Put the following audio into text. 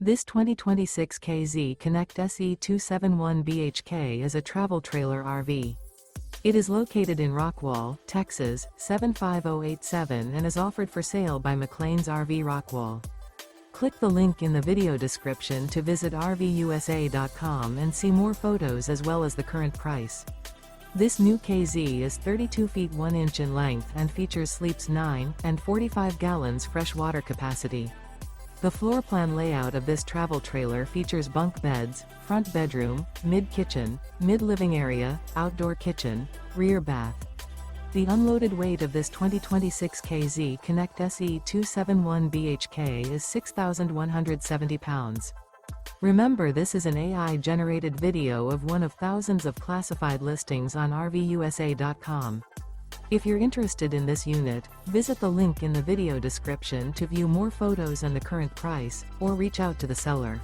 This 2026 KZ Connect SE271BHK is a travel trailer RV. It is located in Rockwall, Texas, 75087 and is offered for sale by McClain's RV Rockwall. Click the link in the video description to visit RVUSA.com and see more photos as well as the current price. This new KZ is 32 feet 1 inch in length and features sleeps 9 and 45 gallons fresh water capacity. The floor plan layout of this travel trailer features bunk beds, front bedroom, mid-kitchen, mid-living area, outdoor kitchen, rear bath. The unloaded weight of this 2026 KZ Connect SE271BHK is 6,170 pounds. Remember, this is an AI-generated video of one of thousands of classified listings on RVUSA.com. If you're interested in this unit, visit the link in the video description to view more photos and the current price, or reach out to the seller.